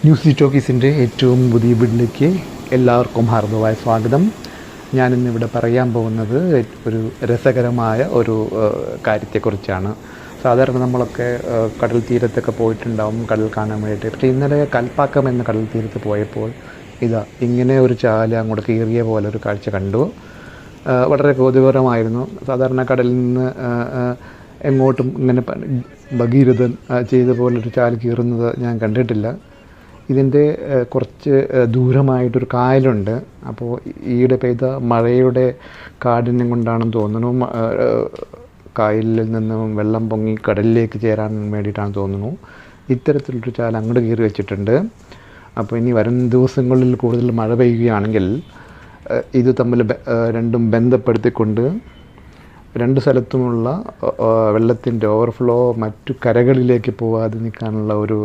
News ടോക്കീസിൻ്റെ ഏറ്റവും പുതിയ വീട്ടിലേക്ക് എല്ലാവർക്കും ഹാർദവമായ സ്വാഗതം. ഞാനിന്നിവിടെ പറയാൻ പോകുന്നത് ഒരു രസകരമായ ഒരു കാര്യത്തെക്കുറിച്ചാണ്. സാധാരണ നമ്മളൊക്കെ കടൽ തീരത്തൊക്കെ പോയിട്ടുണ്ടാവും കടൽ കാണാൻ വേണ്ടിയിട്ട്. പക്ഷേ ഇന്നലെ കൽപ്പാക്കം എന്ന കടൽ തീരത്ത് പോയപ്പോൾ ഇങ്ങനെ ഒരു ചാല് അങ്ങോട്ട് കീറിയ പോലെ ഒരു കാഴ്ച കണ്ടു. വളരെ കൗതുകകരമായിരുന്നു. സാധാരണ കടലിൽ നിന്ന് എങ്ങോട്ടും ഇങ്ങനെ ഭഗീരഥൻ ചെയ്ത പോലൊരു ചാല് കീറുന്നത് ഞാൻ കണ്ടിട്ടില്ല. ഇതിൻ്റെ കുറച്ച് ദൂരമായിട്ടൊരു കായലുണ്ട്. അപ്പോൾ ഈയിടെ പെയ്ത മഴയുടെ കാഠിന്യം കൊണ്ടാണെന്ന് തോന്നുന്നു കായലിൽ നിന്നും വെള്ളം പൊങ്ങി കടലിലേക്ക് ചേരാൻ വേണ്ടിയിട്ടാണെന്ന് തോന്നുന്നു ഇത്തരത്തിലൊരു ചാൽ അങ്ങോട്ട് കീറി വെച്ചിട്ടുണ്ട്. അപ്പോൾ ഇനി വരും ദിവസങ്ങളിൽ കൂടുതൽ മഴ പെയ്യുകയാണെങ്കിൽ ഇത് തമ്മിൽ രണ്ടും ബന്ധപ്പെടുത്തിക്കൊണ്ട് രണ്ട് സ്ഥലത്തുമുള്ള വെള്ളത്തിൻ്റെ ഓവർഫ്ലോ മറ്റു കരകളിലേക്ക് പോകാതെ നിൽക്കാനുള്ള ഒരു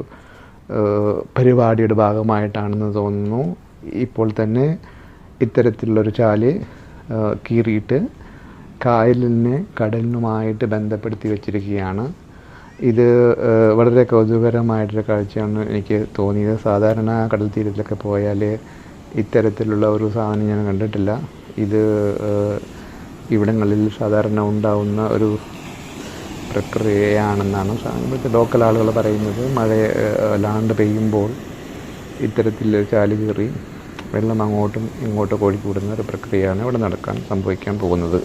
പരിപാടിയുടെ ഭാഗമായിട്ടാണെന്ന് തോന്നുന്നു. ഇപ്പോൾ തന്നെ ഇത്തരത്തിലുള്ളൊരു ചാല് കീറിയിട്ട് കായലിനെ കടലിനുമായിട്ട് ബന്ധപ്പെടുത്തി വച്ചിരിക്കുകയാണ്. ഇത് വളരെ കൗതുകകരമായിട്ടൊരു കാഴ്ചയാണ് എനിക്ക് തോന്നിയത്. സാധാരണ കടൽ തീരത്തിലൊക്കെ പോയാൽ ഇത്തരത്തിലുള്ള ഒരു സാധനം ഞാൻ കണ്ടിട്ടില്ല. ഇത് ഇവിടങ്ങളിൽ സാധാരണ ഉണ്ടാവുന്ന ഒരു പ്രക്രിയയാണെന്നാണ് ഇവിടുത്തെ ലോക്കൽ ആളുകൾ പറയുന്നത്. മഴ അല്ലാണ്ട് പെയ്യുമ്പോൾ ഇത്തരത്തിൽ ചാല് കീറി വെള്ളം അങ്ങോട്ടും ഇങ്ങോട്ടും ഒഴുകിവിടുന്ന ഒരു പ്രക്രിയയാണ് ഇവിടെ സംഭവിക്കാൻ പോകുന്നത്.